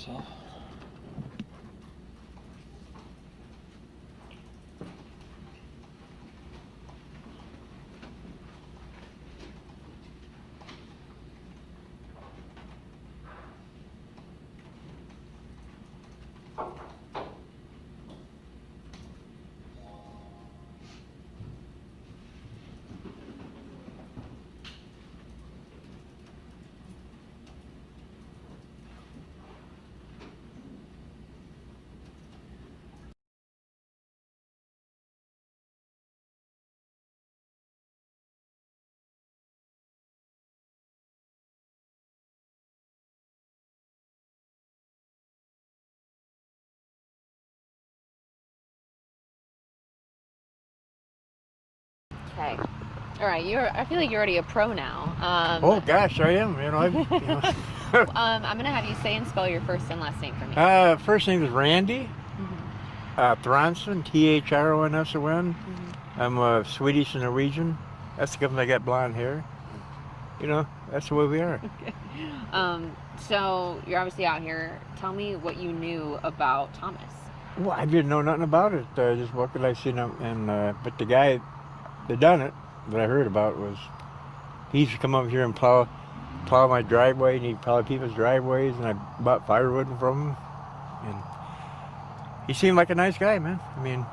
so. Okay. All right. I feel like you're already a pro now. Oh gosh, I am. I'm gonna have you say and spell your first and last name for me. First name is Randy Thronson, Thronson. I'm Swedish and Norwegian. That's because I got blonde hair. That's the way we are. Okay. So you're obviously out here. Tell me what you knew about Thomas. Well, I didn't know nothing about it. Just what could I see? But the guy that done it, that I heard about, was he used to come up here and plow my driveway, and he'd plow people's driveways, and I bought firewood from him. And he seemed like a nice guy, man. I mean,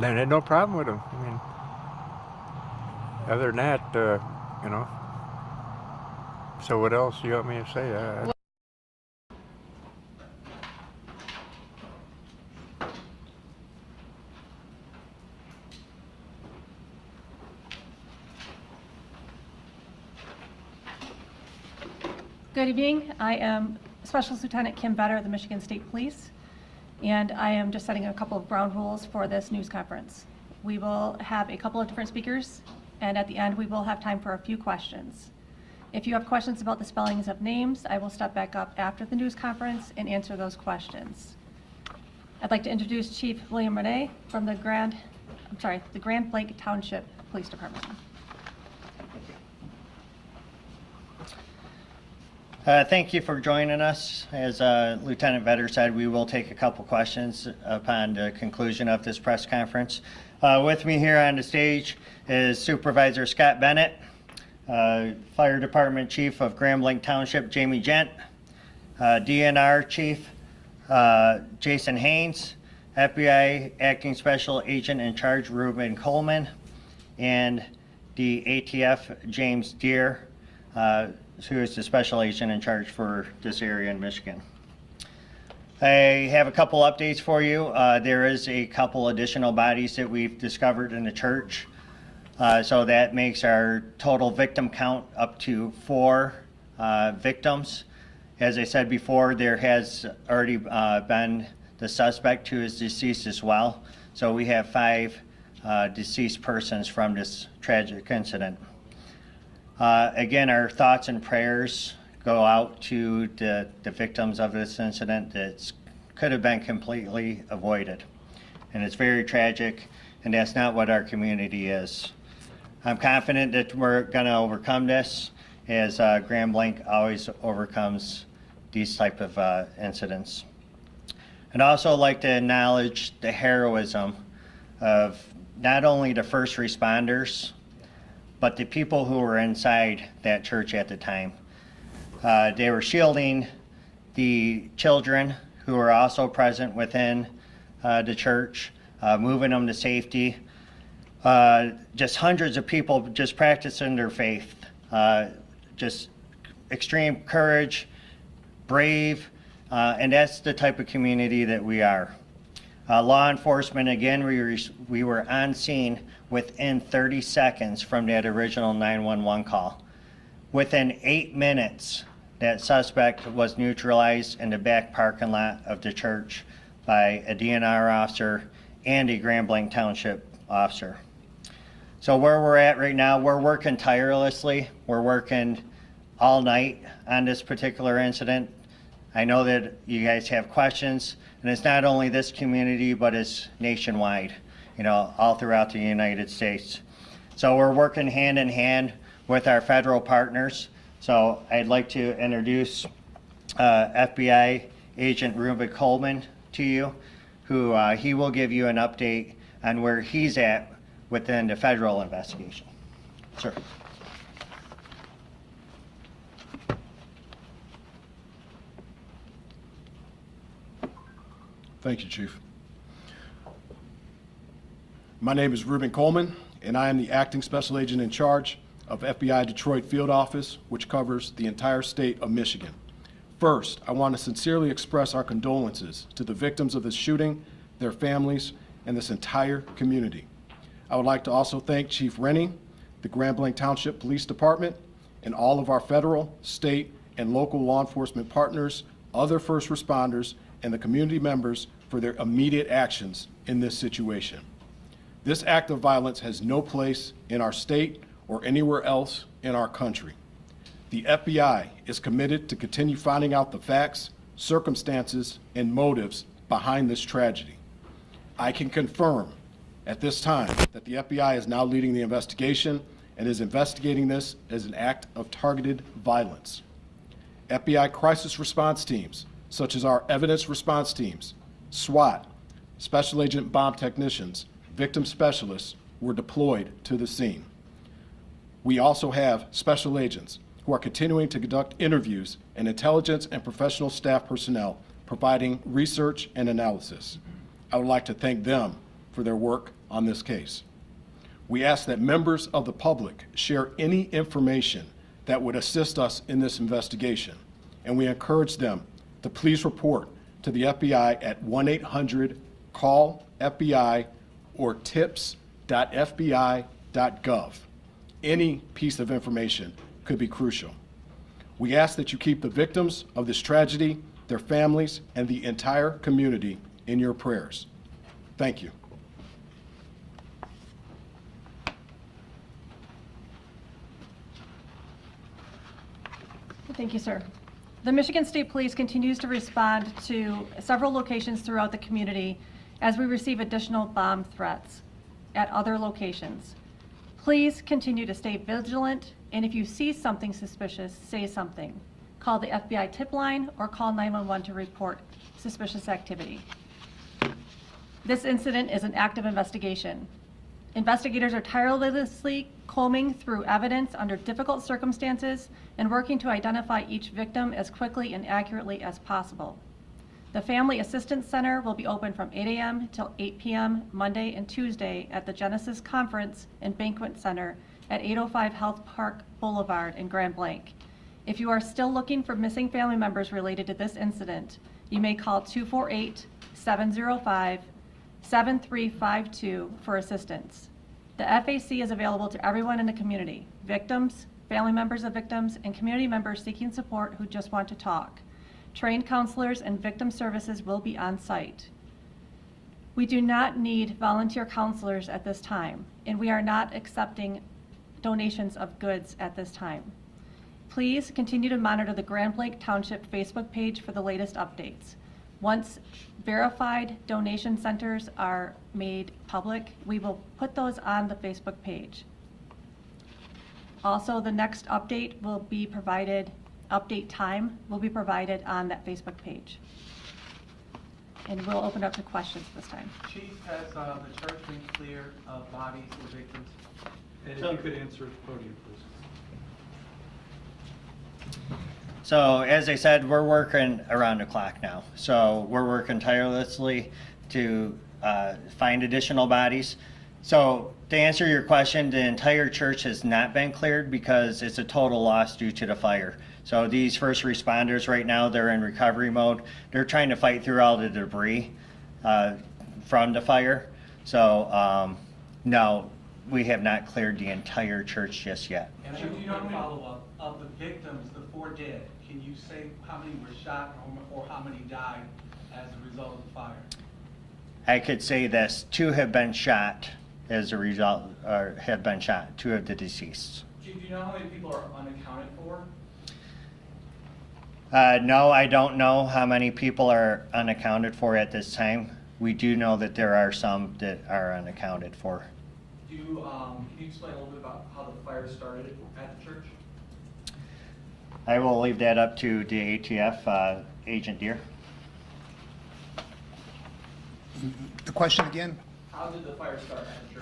I had no problem with him. I mean, other than that, So what else do you want me to say? Good evening. I am Special Lieutenant Kim Vetter of the Michigan State Police, and I am just setting a couple of ground rules for this news conference. We will have a couple of different speakers, and at the end we will have time for a few questions. If you have questions about the spellings of names, I will step back up after the news conference and answer those questions. I'd like to introduce Chief William Renee from the Grand Blanc Township Police Department. Thank you for joining us. As Lieutenant Vetter said, we will take a couple questions upon the conclusion of this press conference. With me here on the stage is Supervisor Scott Bennett, Fire Department Chief of Grand Blanc Township, Jamie Gent, DNR Chief, Jason Haynes, FBI Acting Special Agent in Charge, Ruben Coleman, and the ATF, James Deere, who is the Special Agent in charge for this area in Michigan. I have a couple updates for you. There is a couple additional bodies that we've discovered in the church. So that makes our total victim count up to 4 victims. As I said before, there has already been the suspect who is deceased as well. So we have 5 deceased persons from this tragic incident. Again, our thoughts and prayers go out to the victims of this incident that could have been completely avoided. And it's very tragic, and that's not what our community is. I'm confident that we're going to overcome this, as Grand Blanc always overcomes these type of incidents. I'd also like to acknowledge the heroism of not only the first responders, but the people who were inside that church at the time. They were shielding the children who were also present within the church, moving them to safety. Just hundreds of people just practicing their faith. Just extreme courage, brave, and that's the type of community that we are. Law enforcement, again, we were on scene within 30 seconds from that original 911 call. Within 8 minutes, that suspect was neutralized in the back parking lot of the church by a DNR officer and a Grand Blanc Township officer. So where we're at right now, we're working tirelessly. We're working all night on this particular incident. I know that you guys have questions, and it's not only this community, but it's nationwide, all throughout the United States. So we're working hand in hand with our federal partners. So I'd like to introduce FBI Agent Ruben Coleman to you, who he will give you an update on where he's at within the federal investigation. Sir. Thank you, Chief. My name is Ruben Coleman, and I am the Acting Special Agent in charge of FBI Detroit Field Office, which covers the entire state of Michigan. First, I want to sincerely express our condolences to the victims of this shooting, their families, and this entire community. I would like to also thank Chief Rennie, the Grand Blanc Township Police Department, and all of our federal, state, and local law enforcement partners, other first responders, and the community members for their immediate actions in this situation. This act of violence has no place in our state or anywhere else in our country. The FBI is committed to continue finding out the facts, circumstances, and motives behind this tragedy. I can confirm at this time that the FBI is now leading the investigation and is investigating this as an act of targeted violence. FBI crisis response teams, such as our evidence response teams, SWAT, Special Agent Bomb Technicians, victim specialists were deployed to the scene. We also have special agents who are continuing to conduct interviews and intelligence and professional staff personnel providing research and analysis. I would like to thank them for their work on this case. We ask that members of the public share any information that would assist us in this investigation, and we encourage them to please report to the FBI at 1-800-CALL-FBI or tips.fbi.gov. Any piece of information could be crucial. We ask that you keep the victims of this tragedy, their families, and the entire community in your prayers. Thank you. Thank you, sir. The Michigan State Police continues to respond to several locations throughout the community as we receive additional bomb threats at other locations. Please continue to stay vigilant, and if you see something suspicious, say something. Call the FBI tip line or call 911 to report suspicious activity. This incident is an active investigation. Investigators are tirelessly combing through evidence under difficult circumstances and working to identify each victim as quickly and accurately as possible. The Family Assistance Center will be open from 8 a.m. till 8 p.m. Monday and Tuesday at the Genesis Conference and Banquet Center at 805 Health Park Boulevard in Grand Blanc. If you are still looking for missing family members related to this incident, you may call 248-705-7352 for assistance. The FAC is available to everyone in the community, victims, family members of victims, and community members seeking support who just want to talk. Trained counselors and victim services will be on site. We do not need volunteer counselors at this time, and we are not accepting donations of goods at this time. Please continue to monitor the Grand Blanc Township Facebook page for the latest updates. Once verified donation centers are made public, we will put those on the Facebook page. Also, the next update will be provided, update time will be provided on that Facebook page. And we'll open up to questions this time. Chief, has the church been clear of bodies or victims? And So- if you could answer at the podium, please. So as I said, we're working around the clock now. So we're working tirelessly to find additional bodies. So to answer your question, the entire church has not been cleared because it's a total loss due to the fire. So these first responders right now, they're in recovery mode. They're trying to fight through all the debris from the fire. So no, we have not cleared the entire church just yet. And do you know follow-up of the victims, the 4 dead? Can you say how many were shot or how many died as a result of the fire? I could say this, 2 have been shot as a result, or have been shot, 2 of the deceased. Chief, do you know how many people are unaccounted for? No, I don't know how many people are unaccounted for at this time. We do know that there are some that are unaccounted for. Can you explain a little bit about how the fire started at the church? I will leave that up to the ATF, Agent Deere. The question again? How did the fire start at the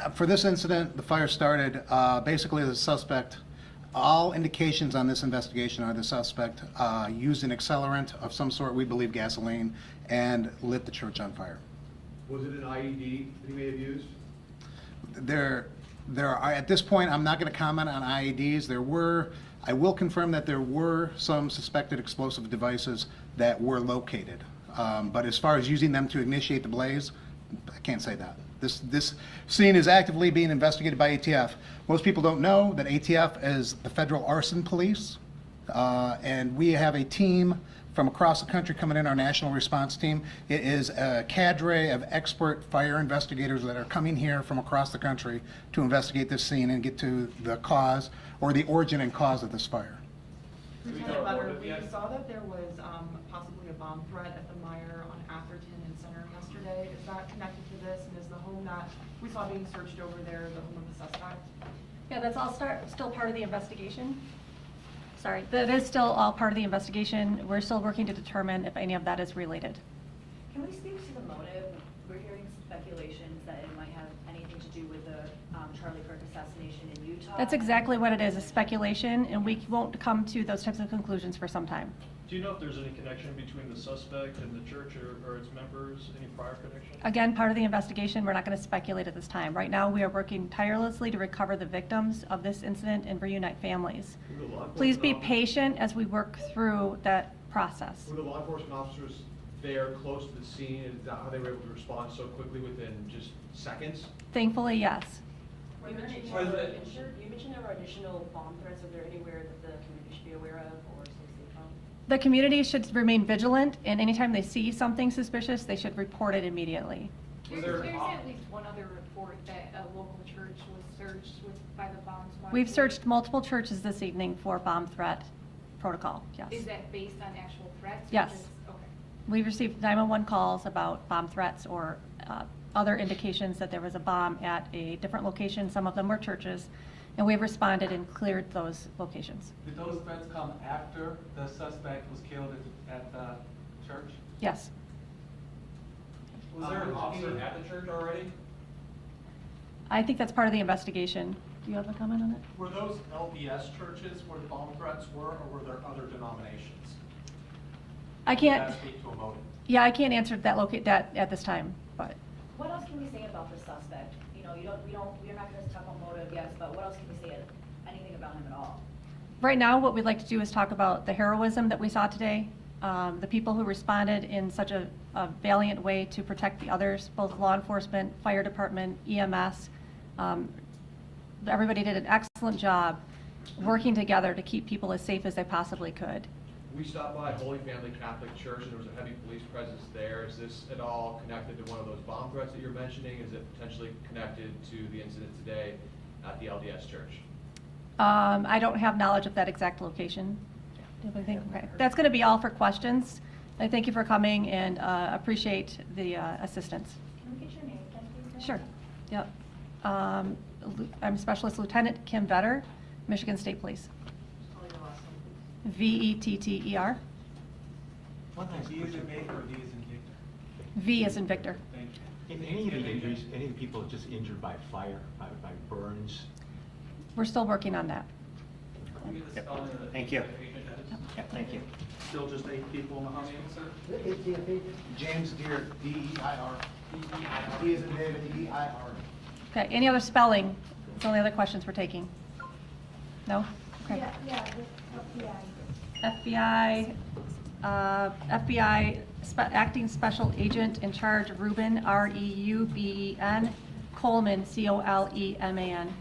church? For this incident, the fire started basically the suspect. All indications on this investigation are the suspect used an accelerant of some sort, we believe gasoline, and lit the church on fire. Was it an IED that he may have used? There are, at this point, I'm not going to comment on IEDs. I will confirm that there were some suspected explosive devices that were located. But as far as using them to initiate the blaze, I can't say that. This scene is actively being investigated by ATF. Most people don't know that ATF is the federal arson police, and we have a team from across the country coming in, our national response team. It is a cadre of expert fire investigators that are coming here from across the country to investigate this scene and get to the cause or the origin and cause of this fire. Lieutenant Butter, we saw that there was possibly a bomb threat at the Meyer on Atherton and Center yesterday. Is that connected to this, and is the home that we saw being searched over there the home of the suspect? Yeah, that's all still part of the investigation. Sorry, that is still all part of the investigation. We're still working to determine if any of that is related. Can we speak to the motive? We're hearing speculations that it might have anything to do with the Charlie Kirk assassination in Utah. That's exactly what it is, a speculation, and we won't come to those types of conclusions for some time. Do you know if there's any connection between the suspect and the church or its members, any prior connection? Again, part of the investigation, we're not going to speculate at this time. Right now, we are working tirelessly to recover the victims of this incident and reunite families. Please be patient as we work through that process. Were the law enforcement officers there close to the scene, and is that how they were able to respond so quickly within just seconds? Thankfully, yes. You mentioned there were additional bomb threats. Are there anywhere that the community should be aware of or stay safe from? The community should remain vigilant, and anytime they see something suspicious, they should report it immediately. Was there- There's at least one other report that a local church was searched by the bomb squad. We've searched multiple churches this evening for bomb threat protocol, yes. Is that based on actual threats? or Yes. just- Okay. We've received 911 calls about bomb threats or other indications that there was a bomb at a different location. Some of them were churches, and we've responded and cleared those locations. Did those threats come after the suspect was killed at the church? Yes. Was there an officer at the church already? I think that's part of the investigation. Do you have a comment on it? Were those LDS churches where the bomb threats were, or were there other denominations? I can't, Does that speak to a motive? yeah, I can't answer that at this time, but What else can we say about the suspect? You know, we're not going to talk about motive, yes, but what else can we say, anything about him at all? right now, what we'd like to do is talk about the heroism that we saw today, the people who responded in such a valiant way to protect the others, both law enforcement, fire department, EMS. Everybody did an excellent job working together to keep people as safe as they possibly could. We stopped by Holy Family Catholic Church and there was a heavy police presence there. Is this at all connected to one of those bomb threats that you're mentioning? Is it potentially connected to the incident today at the LDS church? I don't have knowledge of that exact location. Do you have anything? Okay. That's going to be all for questions. I thank you for coming and appreciate the assistance. Can we get your name again, please? Sure. Yep. I'm Specialist Lieutenant Kim Vetter, Michigan State Police. Spell your last name, please. V-E-T-T-E-R. D is in Baker or D is in Victor? V as in Victor. Thank you. In any of the injuries, any of the people just injured by fire, by burns? We're still working on that. Can you get the spelling of the Thank you. patient is? Yep, thank you. Still just 8 people in the hospital? Sir? James Deere, D-E-I-R. D as in David, E-I-R. Okay, any other spelling? That's the only other questions we're taking. No? Okay. FBI, Acting Special Agent in Charge, Reuben, R-E-U-B-E-N, Coleman, C-O-L-E-M-A-N.